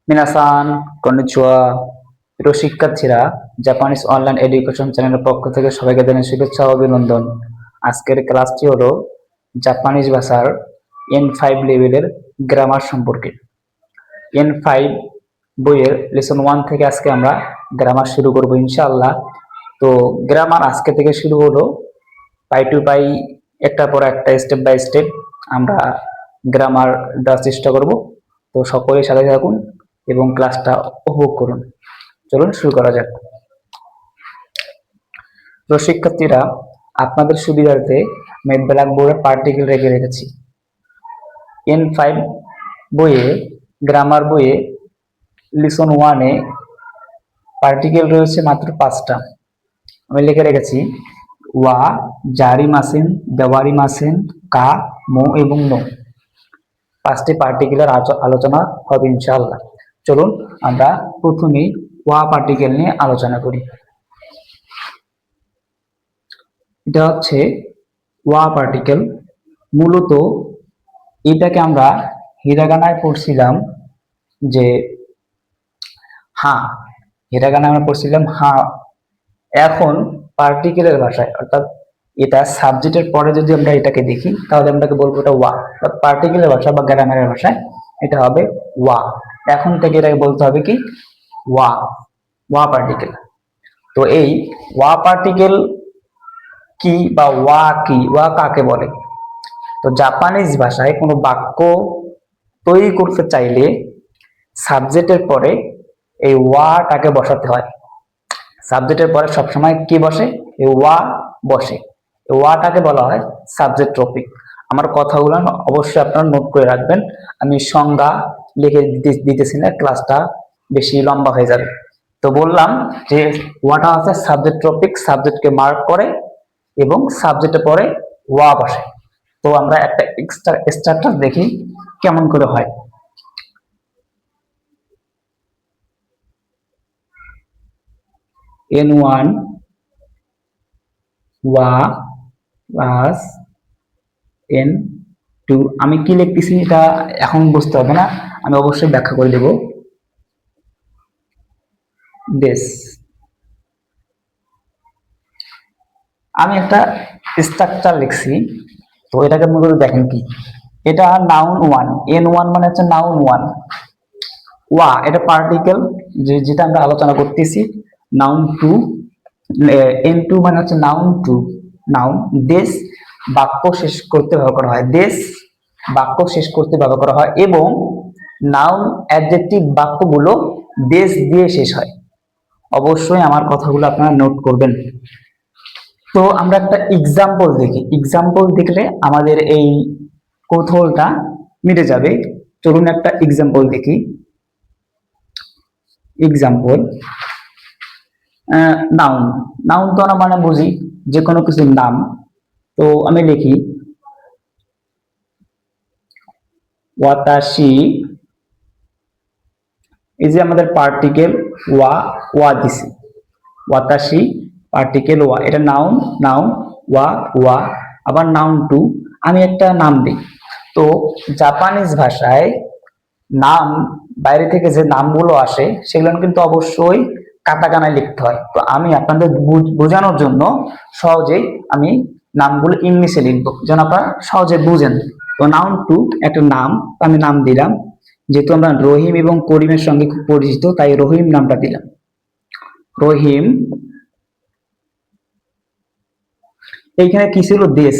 মিনাসান konnichiwa. প্রিয় শিক্ষার্থীরা, Japanese online education চ্যানেলের পক্ষ থেকে সবাইকে জানাই শুভেচ্ছা ও অভিনন্দন। আজকের ক্লাসটি হলো জাপানিজ ভাষার N5 লেভেলের গ্রামার সম্পর্কে। N5 বইয়ের লেসন 1 থেকে আজকে আমরা গ্রামার শুরু করব ইনশাআল্লাহ। তো গ্রামার আজকে থেকে শুরু হলো, পাই টু পাই একটার পর একটা স্টেপ বাই স্টেপ আমরা গ্রামার দেওয়ার চেষ্টা করব। তো সকলেই সাথে থাকুন এবং ক্লাসটা উপভোগ করুন। চলুন শুরু করা যাক। তো শিক্ষার্থীরা, আপনাদের সুবিধার্থে আমি ব্ল্যাকবোর্ডে পার্টিকেল রেখে রেখেছি। N5 বইয়ে, গ্রামার বইয়ে লিসন 1-এ পার্টিকেল রয়েছে মাত্র 5টা। আমি লিখে রেখেছি ওয়া, জারি মাসেন, দেওয়ারি মাসেন, কা, মো এবং নো। 5টি পার্টিকেলের আলোচনা হবে ইনশাআল্লাহ। চলুন আমরা প্রথমেই ওয়া পার্টিকেল নিয়ে আলোচনা করি। এটা হচ্ছে ওয়া পার্টিকেল। মূলত এটাকে আমরা হিরাগানায় পড়ছিলাম যে হা, হিরাগানায় আমরা পড়ছিলাম হা। এখন পার্টিকেলের ভাষায়, অর্থাৎ এটা সাবজেক্টের পরে যদি আমরা এটাকে দেখি তাহলে আমরাকে বলবো এটা ওয়া। পার্টিকেলের ভাষা বা গ্রামারের ভাষায় এটা হবে ওয়া। এখন থেকে এটাকে বলতে হবে কি ওয়া, ওয়া পার্টিকেল। তো এই ওয়া পার্টিকেল কি বা ওয়া কি, ওয়া কাকে বলে? তো জাপানিজ ভাষায় কোনো বাক্য তৈরি করতে চাইলে সাবজেক্টের পরে এই ওয়াটাকে বসাতে হয়। সাবজেক্টের পরে সবসময় কি বসে? এই ওয়া বসে। এই ওয়াটাকে বলা হয় সাবজেক্ট টপিক। আমার কথাগুলো অবশ্যই আপনারা নোট করে রাখবেন। আমি সংজ্ঞা লিখে দিতেছি না, ক্লাসটা বেশি লম্বা হয়ে যাবে। তো বললাম যে ওয়াটা হচ্ছে সাবজেক্ট টপিক, সাবজেক্টকে মার্ক করে এবং সাবজেক্টের পরে ওয়া বসে। তো আমরা একটা স্ট্রাকচার দেখি কেমন করে হয়। N1 ওয়া প্লাস N2। আমি কি লিখতেছি এটা এখন বুঝতে হবে না, আমি অবশ্যই ব্যাখ্যা করে দেব। দেশ, আমি একটা স্ট্রাকচার লিখছি। তো এটাকে মূলত দেখেন কি, এটা নাউন 1, N1 মানে হচ্ছে নাউন 1। ওয়া এটা পার্টিকেল যেটা আমরা আলোচনা করতেছি। নাউন 2, N2 মানে হচ্ছে নাউন 2, নাউন। দেশ বাক্য শেষ করতে ব্যবহার করা হয়, দেশ বাক্য শেষ করতে ব্যবহার করা হয় এবং নাউন অ্যাডজেক্টিভ বাক্যগুলো দেশ দিয়ে শেষ হয়। অবশ্যই আমার কথাগুলো আপনারা নোট করবেন। তো আমরা একটা এক্সাম্পল দেখি, এক্সাম্পল দেখলে আমাদের এই কৌতূহলটা মিটে যাবে। চলুন একটা এক্সাম্পল দেখি। এক্সাম্পল, নাউন, নাউন তো আমরা মানে বুঝি যে কোনো কিছুর নাম। তো আমি লিখি ওয়াতাশি। এই যে আমাদের পার্টিকেল ওয়া, ওয়া দিছি, ওয়াতাশি পার্টিকেল ওয়া, এটা নাউন, নাউন ওয়া, ওয়া। আবার নাউন 2, আমি একটা নাম দিই। তো জাপানিজ ভাষায় নাম, বাইরে থেকে যে নামগুলো আসে সেগুলো কিন্তু অবশ্যই কাটাকানায় লিখতে হয়। তো আমি আপনাদের বোঝানোর জন্য সহজেই আমি নামগুলো ইংলিশে লিখবো যেন আপনারা সহজে বুঝেন। তো নাউন 2 একটা নাম, আমি নাম দিলাম। যেহেতু আমরা রহিম এবং করিমের সঙ্গে খুব পরিচিত, তাই রহিম নামটা দিলাম, রহিম। এইখানে কি ছিল? দেশ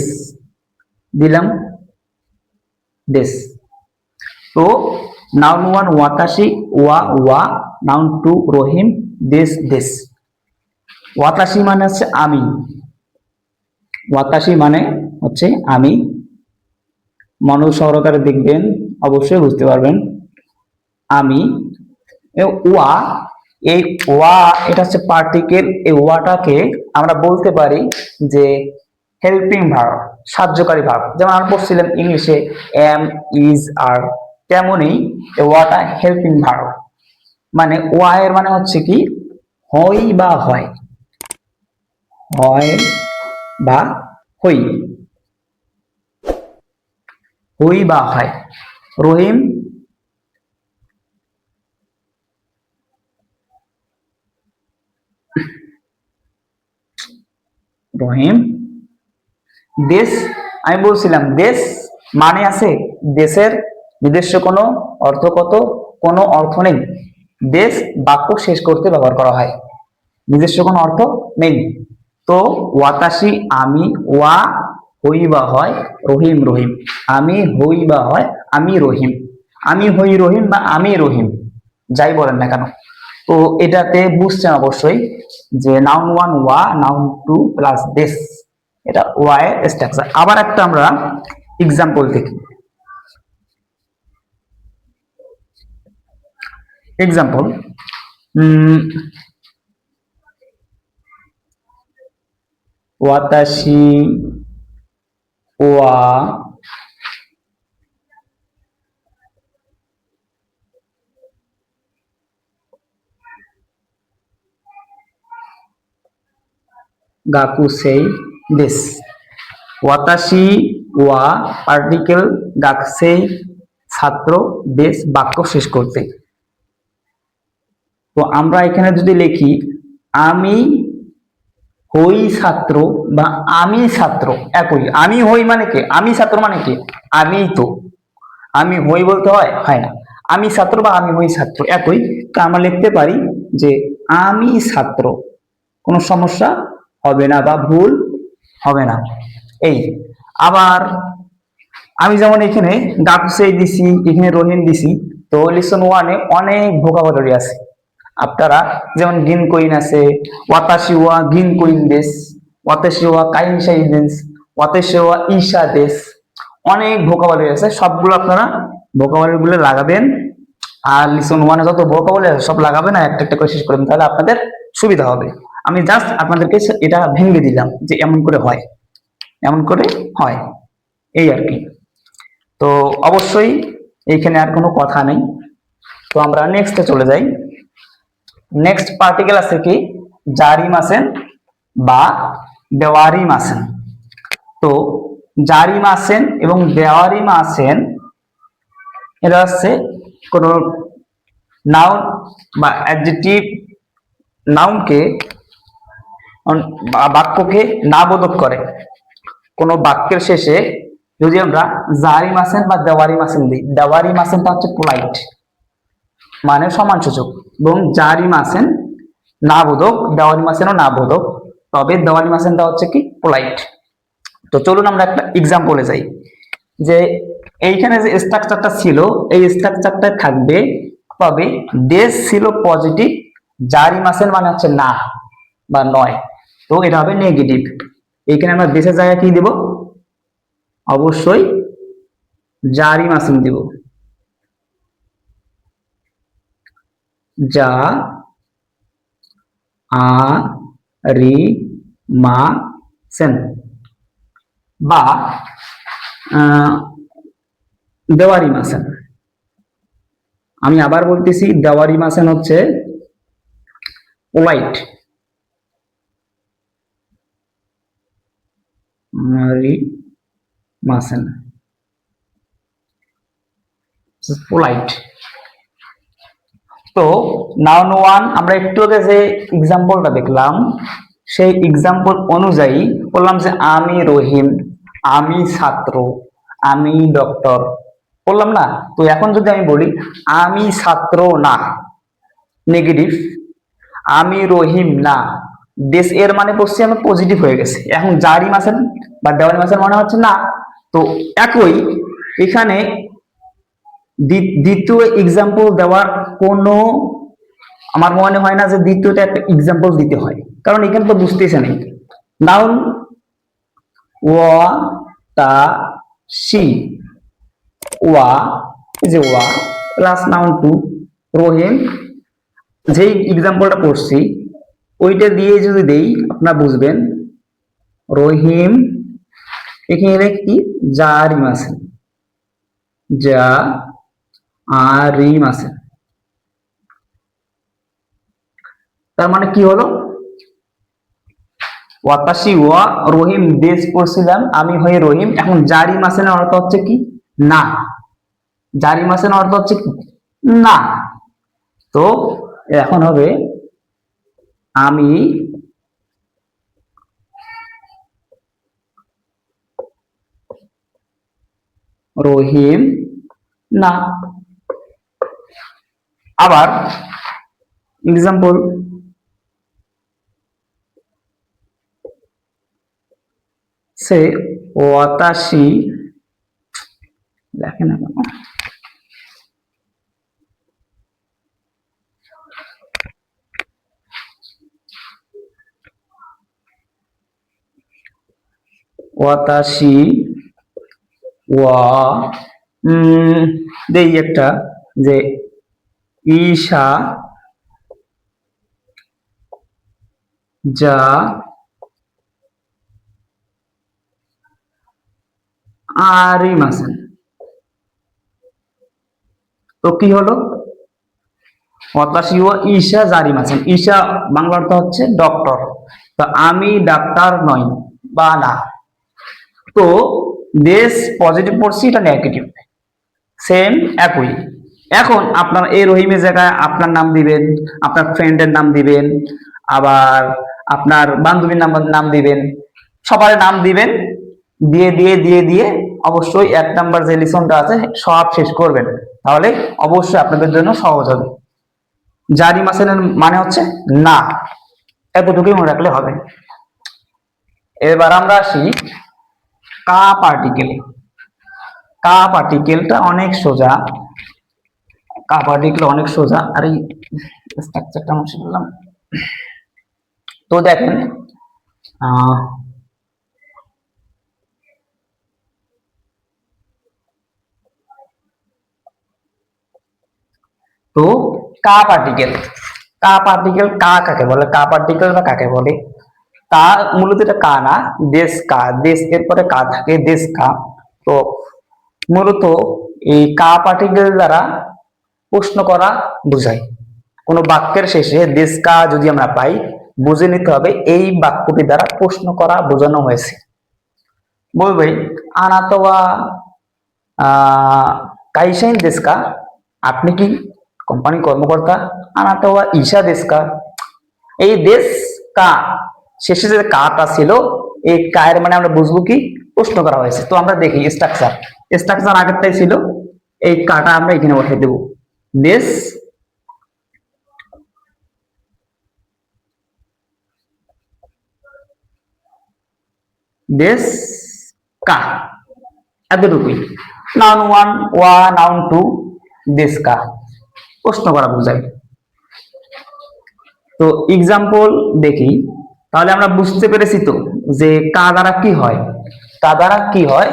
দিলাম, দেশ। তো নাউন 1 ওয়াতাশি, ওয়া, ওয়া। নাউন 2 রহিম, দেশ, দেশ। ওয়াতাশি মানে হচ্ছে আমি, ওয়াতাশি মানে হচ্ছে আমি। মনোযোগ সহকারে দেখবেন, অবশ্যই বুঝতে পারবেন। আমি। ওয়া, এই ওয়া এটা হচ্ছে পার্টিকেল। এই ওয়াটাকে আমরা বলতে পারি যে হেল্পিং ভার্ব, সাহায্যকারী ভার্ব। যেমন আমরা পড়ছিলাম ইংলিশে এম, ইজ, আর, তেমনই এই ওয়াটা হেল্পিং ভার্ব। মানে ওয়া এর মানে হচ্ছে কি হয় বা হয়, হয় বা হই, হই বা হয়। রহিম রহিম দেশ, আমি বলছিলাম দেশ মানে আছে, দেশের নিজস্ব কোনো অর্থগত কোনো অর্থ নেই। দেশ বাক্য শেষ করতে ব্যবহার করা হয়, নিজস্ব কোনো অর্থ নেই। তো ওয়াতাসি আমি, ওয়া হই বা হয় রহিম, রহিম আমি হই বা হয় আমি রহিম, আমি হই রহিম বা আমি রহিম, যাই বলেন না কেন। তো এটাতে বুঝছেন অবশ্যই যে নাউন ওয়ান ওয়া, নাউন টু প্লাস দিস, এটা ওয়া এর স্ট্রাকচার। আবার একটা আমরা এক্সাম্পল দেখি। এক্সাম্পল, ওয়াতাসি ওয়া গাকুসেই দেশ। ওয়াতাসি ওয়া পার্টিকেল গাকুসেই ছাত্র দেশ বাক্য শেষ করতে। তো আমরা এখানে যদি লিখি আমি হই ছাত্র বা আমি ছাত্র, একই। আমি হই মানে কি, আমি ছাত্র মানে কি, আমি তো, আমি হই বলতে হয়, হয় না। আমি ছাত্র বা আমি হই ছাত্র একই। তো আমরা লিখতে পারি যে আমি ছাত্র, কোনো সমস্যা হবে না বা ভুল হবে না। এই আবার আমি যেমন এখানে গাকুসেই দিছি, এখানে রহিম দিছি। তো লিসন ওয়ানে অনেক ভোকাবুলারি আছে। আপনারা যেমন গিন কইন আছে, ওয়াতাশি ওয়া গিন কইন দেশ, ওয়াতাশি ওয়া কাইনশাই দেশ, ওয়াতাশি ওয়া ঈশা দেশ, অনেক ভোকাবুলারি আছে। সবগুলো আপনারা ভোকাবুলারি গুলো লাগাবেন। আর লিসন ওয়ানে যত ভোকাবুলারি আছে সব লাগাবেন আর একটা একটা করে শেষ করবেন, তাহলে আপনাদের সুবিধা হবে। আমি জাস্ট আপনাদেরকে এটা ভেঙে দিলাম যে এমন করে হয়, এমন করে হয়, এই আর কি। তো অবশ্যই এইখানে আর কোনো কথা নেই। তো আমরা নেক্সটে চলে যাই। নেক্সট পার্টিকেল আছে কি জারি মাসেন বা দেওয়ারি মাসেন। তো জারি মাসেন এবং দেওয়ারি মাসেন এটা হচ্ছে কোন নাউন বা অ্যাডজেক্টিভ, নাউনকে বাক্যকে না বোধক করে। কোন বাক্যের শেষে যদি আমরা জারি মাসেন বা দেওয়ারি মাসেন দিই, দেওয়ারি মাসেনটা হচ্ছে পোলাইট মানে সম্মানসূচক, এবং জারি মাসেন না বোধক, দেওয়ারি মাসেনও না বোধক, তবে দেওয়ারি মাসেনটা হচ্ছে কি পোলাইট। তো চলুন আমরা একটা এক্সাম্পলে যাই। যে এইখানে যে স্ট্রাকচারটা ছিল এই স্ট্রাকচারটা থাকবে, তবে দেশ ছিল পজিটিভ, জারি মাসেন মানে হচ্ছে না বা নয়, তো এটা হবে নেগেটিভ। এইখানে আমরা দেশের জায়গায় কি দেব, অবশ্যই জারি মাসেন দিব, যা আ রি মা সেন, বা দেওয়ারি মাসেন। আমি আবার বলতেছি দেওয়ারি মাসেন হচ্ছে পোলাইট, রি মাসেন পোলাইট। তো নাউন ওয়ান আমরা একটু আগে যে এক্সাম্পলটা দেখলাম সেই এক্সাম্পল অনুযায়ী বললাম যে আমি রহিম, আমি ছাত্র, আমি ডক্টর, বললাম না। তো এখন যদি আমি বলি আমি ছাত্র না, নেগেটিভ, আমি রহিম না, দেশ এর মানে পড়ছি আমি পজিটিভ হয়ে গেছে। এখন জারি মাসের বা দেওয়ারি মাসের মনে হচ্ছে না। তো একই এখানে দ্বিতীয় এক্সাম্পল দেওয়ার কোনো, আমার মনে হয় না যে দ্বিতীয়টা একটা এক্সাম্পল দিতে হয়, কারণ এখানে তো বুঝতেছে নেই। নাউন ওয়া তা সি, ওয়া এই যে ওয়া প্লাস নাউন টু রহিম, যেই এক্সাম্পলটা পড়ছি ওইটা দিয়ে যদি দেই আপনারা বুঝবেন। রহিম এখানে কি জারিম আছে, যা আর রিম আছে, তার মানে কি হলো ওয়াতাশি ওয়া রহিম দেশ পড়ছিলাম, আমি হয়ে রহিম। এখন জারি মাসেনের অর্থ হচ্ছে কি? না। জারি মাসেনের অর্থ হচ্ছে কি? না। তো এখন হবে আমি রহিম না। আবার এক্সাম্পল, সে ওয়াতাশি, লেখে না কেন, ওয়াতাশি ওয়া দেই একটা, যে ঈশা যা আরিমাসেন। তো কি হলো? ওয়াতাশি ওয়া ঈশা জারিমাসেন। ঈশা বাংলা অর্থ হচ্ছে ডক্টর, তো আমি ডাক্তার নই বা না। তো দেশ পজিটিভ পড়ছি, এটা নেগেটিভ, সেম একই। এখন আপনার এই রহিমের জায়গায় আপনার নাম দিবেন, আপনার ফ্রেন্ডের নাম দিবেন, আবার আপনার বান্ধবীর নাম দিবেন, সবার নাম দিবেন। দিয়ে দিয়ে দিয়ে দিয়ে অবশ্যই 1 নাম্বার যে লিসনটা আছে সব শেষ করবেন, তাহলে অবশ্যই আপনাদের জন্য সহজ হবে। জারি মাসেনের মানে হচ্ছে না, এতটুকুই মনে রাখলে হবে। এবার আমরা আসি কা পার্টিকেল। কা পার্টিকেলটা অনেক সোজা, কা পার্টিকেল অনেক সোজা। আর এই স্ট্রাকচারটা মুছে ফেললাম। তো দেখেন, আহ তো কা পার্টিকেল, কা পার্টিকেল কা কাকে বলে, কা পার্টিকেল বা কাকে বলে? কা মূলত এটা কা না, দেশ কা, দেশ এর পরে কা থাকে, দেশ কা। তো মূলত এই কা পার্টিকেল দ্বারা প্রশ্ন করা বোঝায়। কোনো বাক্যের শেষে দেশ কা যদি আমরা পাই, বুঝে নিতে হবে এই বাক্যটি দ্বারা প্রশ্ন করা বোঝানো হয়েছে। বলবে আনাতোয়া কাইসাইন দেশকা, আপনি কি কোম্পানি কর্মকর্তা? আনাতোয়া ঈশা দেশকা, এই দেশ কা শেষে যে কাটা ছিল, এই কায়ের মানে আমরা বুঝবো কি? প্রশ্ন করা হয়েছে। তো আমরা দেখি স্ট্রাকচার, স্ট্রাকচার আগেরটাই ছিল, এই কাটা আমরা এখানে বসে দেব। দেশ দেশ কা, এতটুকুই। নাউন ওয়ান ওয়া, নাউন টু, দেশ কা, প্রশ্ন করা বোঝায়। তো এক্সাম্পল দেখি, তাহলে আমরা বুঝতে পেরেছি তো যে কা দ্বারা কি হয়। কা দ্বারা কি হয়?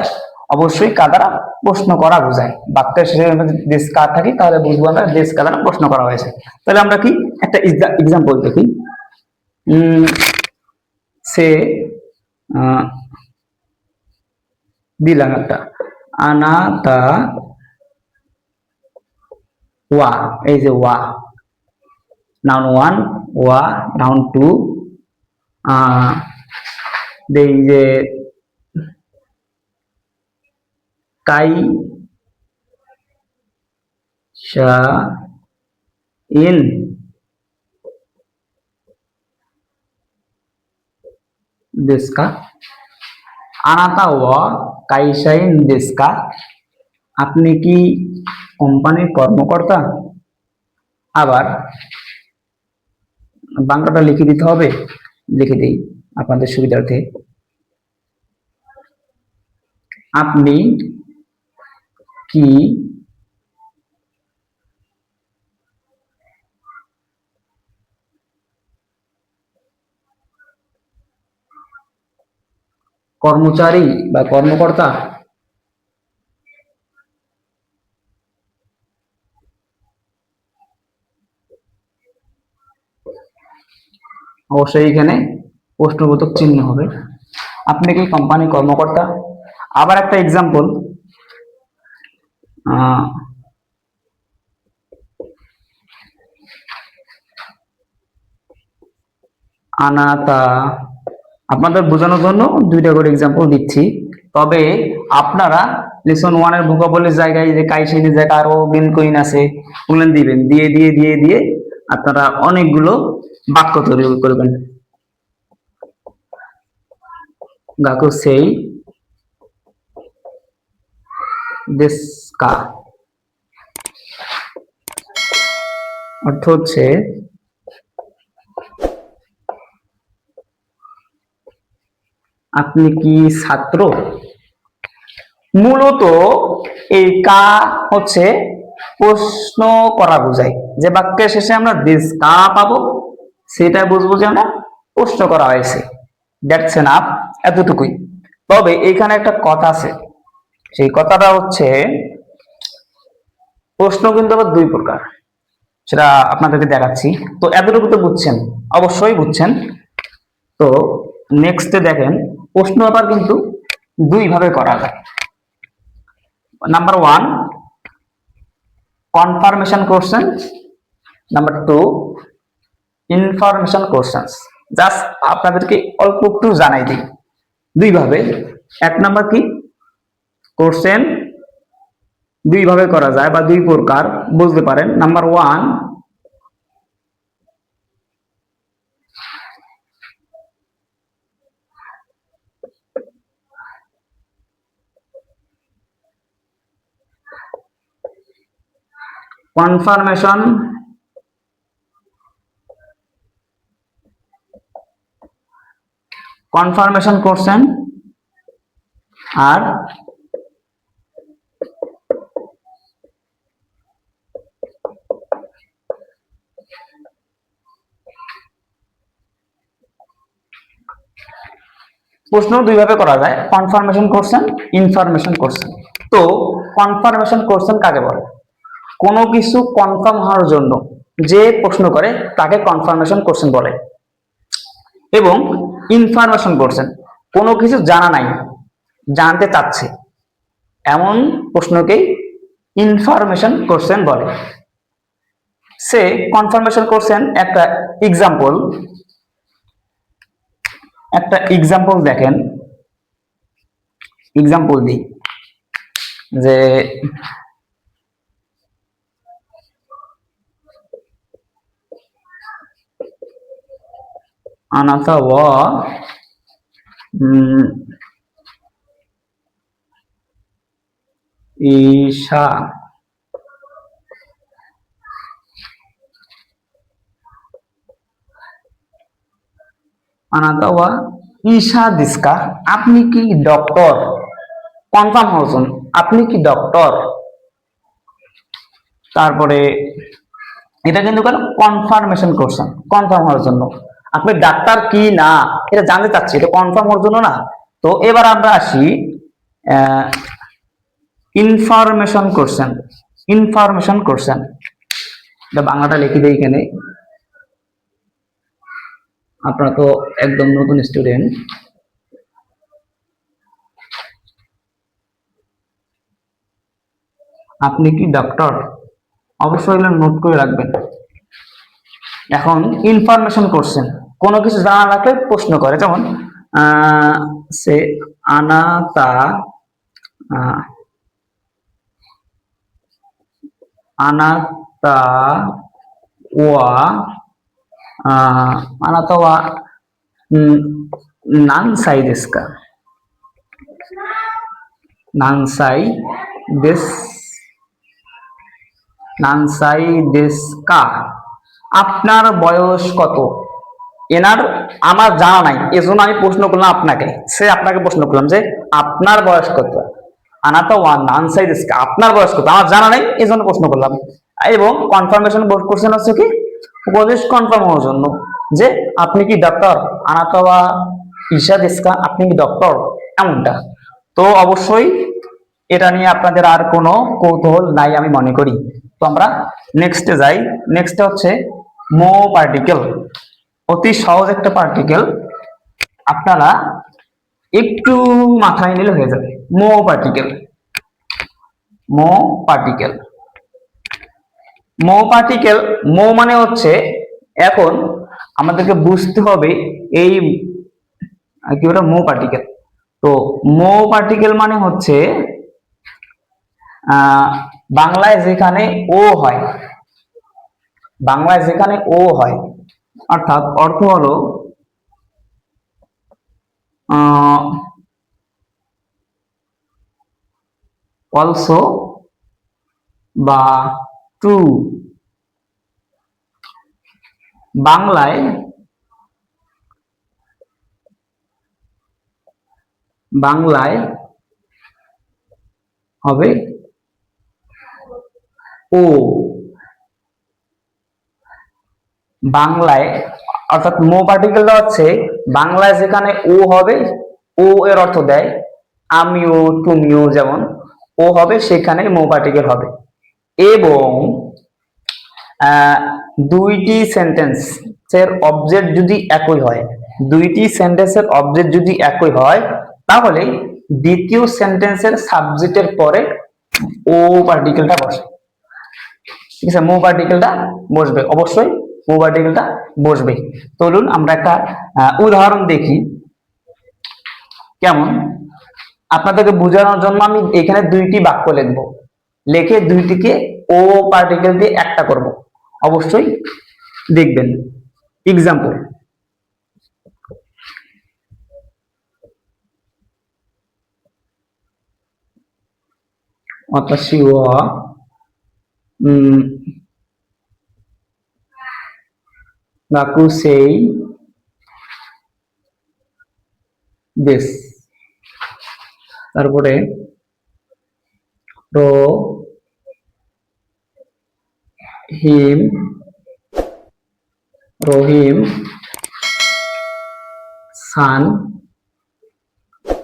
অবশ্যই কা দ্বারা প্রশ্ন করা বোঝায়। বাক্যের শেষে যদি দেশ কা থাকে তাহলে বুঝবো আমরা দেশ কা দ্বারা প্রশ্ন করা হয়েছে। তাহলে আমরা কি একটা এক্সাম্পল দেখি। সে দিলাম একটা, আনাতা ওয়া, এই যে ওয়া, নাউন ওয়ান ওয়া, নাউন টু, এই যে কাই সা ইন দেশকা, আনাতা ওয়া কাইসাইন দেশকা, আপনি কি কোম্পানির কর্মকর্তা? আবার বাংলাটা লিখে দিতে হবে, লিখে দিই আপনাদের সুবিধার্থে। আপনি কি কর্মচারী বা কর্মকর্তা? অবশ্যই এখানে প্রশ্নবোধক চিহ্ন হবে। আপনি কি কোম্পানি কর্মকর্তা? আবার একটা এক্সাম্পল, আনাতা আপনাদের বোঝানোর জন্য দুইটা করে এক্সাম্পল দিচ্ছি। তবে আপনারা লেসন 1 এর ভোকাবুলারির জায়গায় যে কাইসিনের জায়গায় আরো মেন কইন আছে ওগুলো দিবেন, দিয়ে দিয়ে দিয়ে দিয়ে আপনারা অনেকগুলো বাক্য তৈরি করবেন। গাকু সেই দেশকা অর্থ হচ্ছে আপনি কি ছাত্র। মূলত এই কা হচ্ছে প্রশ্ন করা বোঝায়, যে বাক্যের শেষে আমরা দিস কা পাবো সেটা বুঝবো যে আমরা প্রশ্ন করা হয়েছে। দ্যাটস এনাফ, এতটুকুই। তবে এখানে একটা কথা আছে, সেই কথাটা হচ্ছে প্রশ্ন কিন্তু আবার দুই প্রকার, সেটা আপনাদেরকে দেখাচ্ছি। তো এতটুকু তো বুঝছেন, অবশ্যই বুঝছেন। তো নেক্সটে দেখেন প্রশ্ন আবার কিন্তু দুই ভাবে করা যায়। Number 1 confirmation question, number 2 information question. Just আপনাদেরকে অল্প একটু জানাই দিই দুই ভাবে। এক নাম্বার কি কোশ্চেন দুই ভাবে করা যায় বা দুই প্রকার বুঝতে পারেন। নাম্বার 1 কনফার্মেশন কনফার্মেশন কোশ্চেন আর প্রশ্ন দুই ভাবে করা যায়, কনফার্মেশন কোশ্চেন, ইনফরমেশন কোশ্চেন। তো কনফার্মেশন কোশ্চেন কাকে বলে? কোনো কিছু কনফার্ম হওয়ার জন্য যে প্রশ্ন করে তাকে কনফার্মেশন কোশ্চেন বলে। এবং ইনফরমেশন কোশ্চেন কোনো কিছু জানা নাই, জানতে চাচ্ছে, এমন প্রশ্নকেই ইনফরমেশন কোশ্চেন বলে। সে কনফার্মেশন কোশ্চেন একটা এক্সাম্পল দেখেন, এক্সাম্পল দিই যে আনাতা ওয়া ঈশা আনাতা ওয়া ঈশা দিস্কা, আপনি কি ডক্টর? কনফার্ম হয়েছেন, আপনি কি ডক্টর? তারপরে এটা কিন্তু কনফার্মেশন কোশ্চেন, কনফার্ম হওয়ার জন্য। আপনি ডাক্তার কি না এটা জানতে চাচ্ছি, এটা কনফার্ম হওয়ার জন্য না। তো এবার আমরা আসি ইনফরমেশন কোশ্চেন। ইনফরমেশন কোশ্চেন এটা বাংলাটা লিখে দিই এখানে, আপনারা তো একদম নতুন স্টুডেন্ট। আপনি কি ডক্টর? অবশ্যই এগুলো নোট করে রাখবেন। এখন ইনফরমেশন কোশ্চেন কোনো কিছু জানা রাখলে প্রশ্ন করে, যেমন সে আনাতা আনাতা ওয়া আনাতা ওয়া নানসাই দেস্কা, নানসাই দেশ নানসাই দেস্কা, আপনার বয়স কত? এনার আমার জানা নাই, এজন্য আমি প্রশ্ন করলাম আপনাকে, সে আপনাকে প্রশ্ন করলাম যে আপনার বয়স কত। আনাতা ওয়া নানসাই দেস্কা, আপনার বয়স কত, আমার জানা নাই এজন্য প্রশ্ন করলাম। এবং কনফার্মেশন কোশ্চেন হচ্ছে কি উপদেশ কনফার্ম হওয়ার জন্য, যে আপনি কি ডক্টর? আনাতা ওয়া ঈশা দেস্কা, আপনি কি ডক্টর, এমনটা। তো অবশ্যই এটা নিয়ে আপনাদের আর কোনো কৌতূহল নাই আমি মনে করি। তো আমরা নেক্সটে যাই। নেক্সটে হচ্ছে মো পার্টিকেল, অতি সহজ একটা পার্টিকেল, আপনারা একটু মাথায় নিলে হয়ে যাবে। মো পার্টিকেল, মো পার্টিকেল, মো পার্টিকেল, মো মানে হচ্ছে, এখন আমাদেরকে বুঝতে হবে এই কি ওটা মো পার্টিকেল। তো মো পার্টিকেল মানে হচ্ছে বাংলায় যেখানে ও হয়, বাংলায় যেখানে ও হয়, অর্থাৎ অর্থ হলো অলসো বা ট্রু। বাংলায় বাংলায় হবে ও, বাংলায় অর্থাৎ মো পার্টিকেলটা হচ্ছে বাংলায় যেখানে ও হবে, ও এর অর্থ দেয় আমিও তুমিও, যেমন ও হবে সেখানে মো পার্টিকেল হবে। এবং আহ, দুইটি সেন্টেন্সের অবজেক্ট যদি একই হয়, দুইটি সেন্টেন্সের অবজেক্ট যদি একই হয়, তাহলে দ্বিতীয় সেন্টেন্সের সাবজেক্টের পরে ও পার্টিকেলটা বসে। ঠিক আছে, মো পার্টিকেলটা বসবে, অবশ্যই মো পার্টিকেলটা বসবে। চলুন আমরা একটা উদাহরণ দেখি। কেমন, আপনাদেরকে বোঝানোর জন্য আমি এখানে দুইটি বাক্য লিখব, লিখে দুইটিকে ও পার্টিকেল দিয়ে একটা করব, অবশ্যই দেখবেন। এক্সাম্পল, অতাশি ওয়া গাকুসেই দেশ। তারপরে রো হিম রহিম সান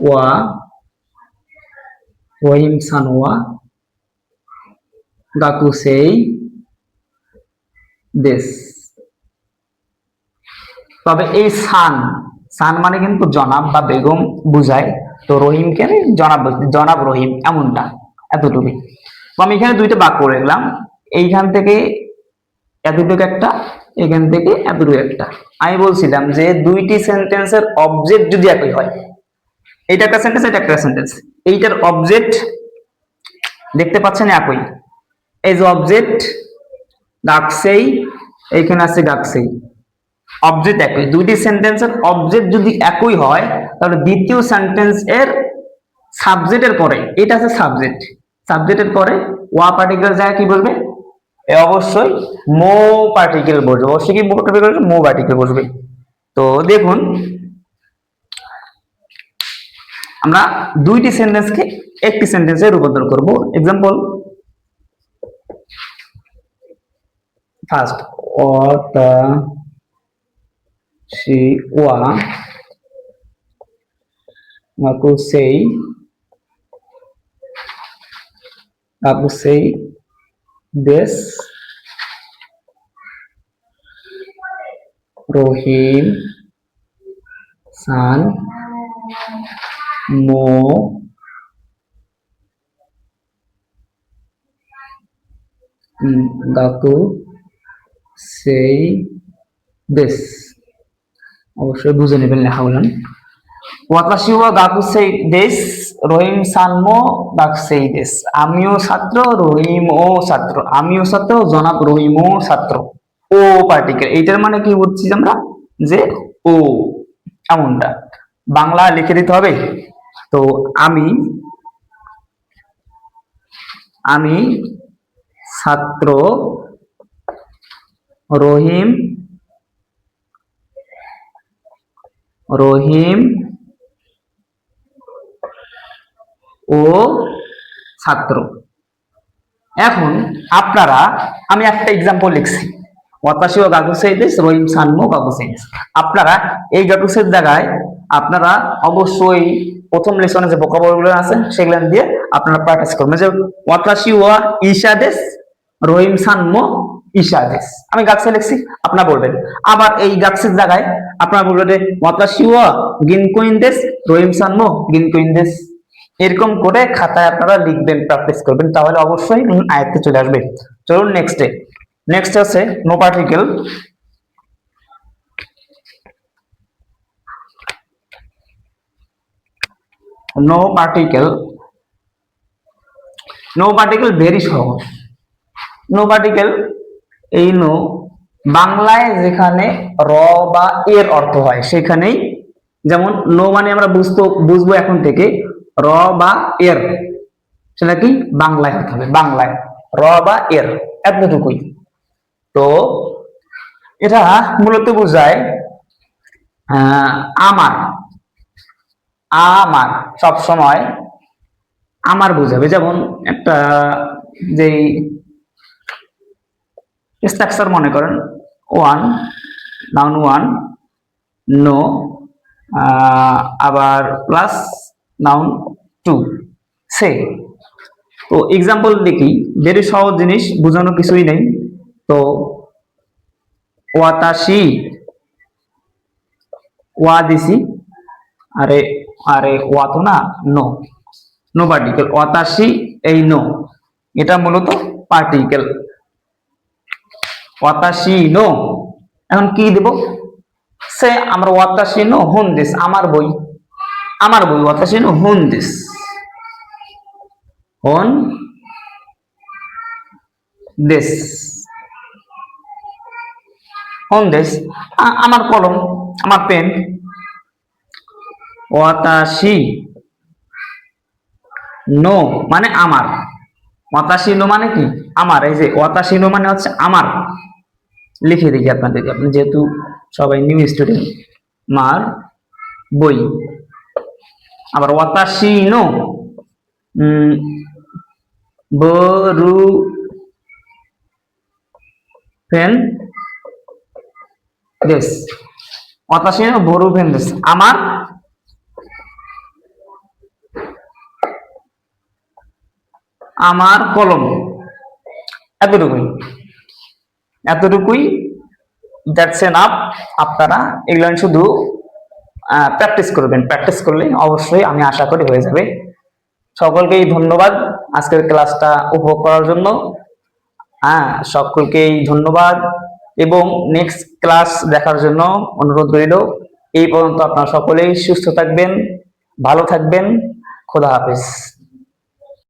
ওয়া রহিম সান ওয়া গাকুসেই দেশ। তবে এই সান, সান মানে কিন্তু জনাব বা বেগম বুঝায়, তো রহিমকে আমি জনাব বলছি, জনাব রহিম, এমনটা, এতটুকুই। তো আমি এখানে দুইটা বাক্য রাখলাম, এইখান থেকে এতটুকু একটা, এখান থেকে এতটুকু একটা। আমি বলছিলাম যে দুইটি সেন্টেন্সের অবজেক্ট যদি একই হয়, এইটা একটা সেন্টেন্স, এটা একটা সেন্টেন্স, এইটার অবজেক্ট দেখতে পাচ্ছেন একই, এই যে অবজেক্ট গাকসেই, এইখানে আছে গাকসেই, অবজেক্ট একই, দুইটি সেন্টেন্সের অবজেক্ট যদি একই হয়, তাহলে দ্বিতীয় সেন্টেন্স এর সাবজেক্টের পরে, এটা আছে সাবজেক্ট, সাবজেক্টের পরে ওয়া পার্টিকেল যায় কি বলবে, অবশ্যই মো পার্টিকেল বসবে, অবশ্যই কি মো পার্টিকেল, মো পার্টিকেল বসবে। তো দেখুন, আমরা দুইটি সেন্টেন্সকে একটি সেন্টেন্সে রূপান্তর করব। এক্সাম্পল, ফার্স্ট, অতাশি ওয়া গাকুসেই গাকুসেই দেশ রহিম সান মো গাকু সেই দেশ। অবশ্যই বুঝে নেবেন লেখাগুলো। ওয়াতাশি ওয়া গাকুসেই দেশ রহিম সানমো গাকুসেই দেশ। আমিও ছাত্র, রহিমও ছাত্র, আমিও ছাত্র, জনাব রহিমও ছাত্র। ও পার্টিকেল, এইটার মানে কি বলছি আমরা, যে ও, এমনটা বাংলা লিখে দিতে হবে। তো আমি আমি ছাত্র, রহিম রহিম ও ছাত্র। এখন আপনারা, আমি একটা এক্সাম্পল লিখছি, ওয়াতাশি ও গাকুসেইদেস রহিম সানমো গাকুসেইদেস। আপনারা এই গাকুসের জায়গায় আপনারা অবশ্যই প্রথম লেসনে যে ভোকাবুলারি আছে সেগুলো দিয়ে আপনারা প্র্যাকটিস করবেন, যে ওয়াতাশি ওয়া ইশাদেস রহিম সানমো ইশাদেস, আমি গাকসে লিখছি, আপনারা বলবেন। আবার এই গাকসের জায়গায় আপনারা বলবেন ওয়াতাশি ওয়া গিনকোইনদেস রহিম সানমো গিনকোইনদেস। এরকম করে খাতায় আপনারা লিখবেন, প্র্যাকটিস করবেন, তাহলে অবশ্যই আয়ত্তে চলে আসবে। চলুন নেক্সটে, নেক্সট আছে no particle. No particle, no particle very সহজ। নো পার্টিকেল, এই নো বাংলায় যেখানে র বা এর অর্থ হয় সেখানেই, যেমন নো মানে আমরা বুঝবো এখন থেকে র বা এর, সেটা কি বাংলায় হতে হবে, বাংলায় র বা এর, এতটুকুই। তো এটা মূলত বোঝায় আমার, আমার সব সময় আমার বোঝাবে। যেমন একটা যেই স্ট্রাকচার মনে করেন, ওয়ান, নাউন ওয়ান, নো, আবার প্লাস নাউন টু, সে। তো এক্সাম্পল দেখি, ভেরি সহজ জিনিস, বোঝানো কিছুই নেই। তো ওয়াতাশি, ওয়া দিছি, আরে আরে ওয়া তো না, নো, নো পার্টিকেল। ওয়াতাশি, এই নো, এটা মূলত পার্টিকেল। ওয়াতাশি নো, এখন কি দেব, সে আমরা ওয়াতাশি নো হুন দিস, আমার বই, আমার বই, ওয়াতাশি নো হুন দিস, হুন দিস, হুন দিস, আমার কলম, আমার পেন। ওয়াতাশি নো মানে আমার, ওয়াতাশি নো মানে কি আমার, এই যে ওয়াতাশি নো মানে হচ্ছে আমার। লিখে দেখি আপনাদেরকে, আপনি যেহেতু সবাই নিউ স্টুডেন্ট, মার বই। আবার ওয়াতাশি নো বরু ফেন দেশ, ওয়াতাশি নো বরু ফেন দেশ, আমার, আমার কলম, এতটুকুই, এতটুকুই, দ্যাটস এনাফ। আপনারা এগুলো শুধু প্র্যাকটিস করবেন, প্র্যাকটিস করলে অবশ্যই আমি আশা করি হয়ে যাবে। সকলকেই ধন্যবাদ আজকের ক্লাসটা উপভোগ করার জন্য। সকলকেই ধন্যবাদ এবং নেক্সট ক্লাস দেখার জন্য অনুরোধ রইল। এই পর্যন্ত আপনারা সকলেই সুস্থ থাকবেন, ভালো থাকবেন, খোদা হাফেজ।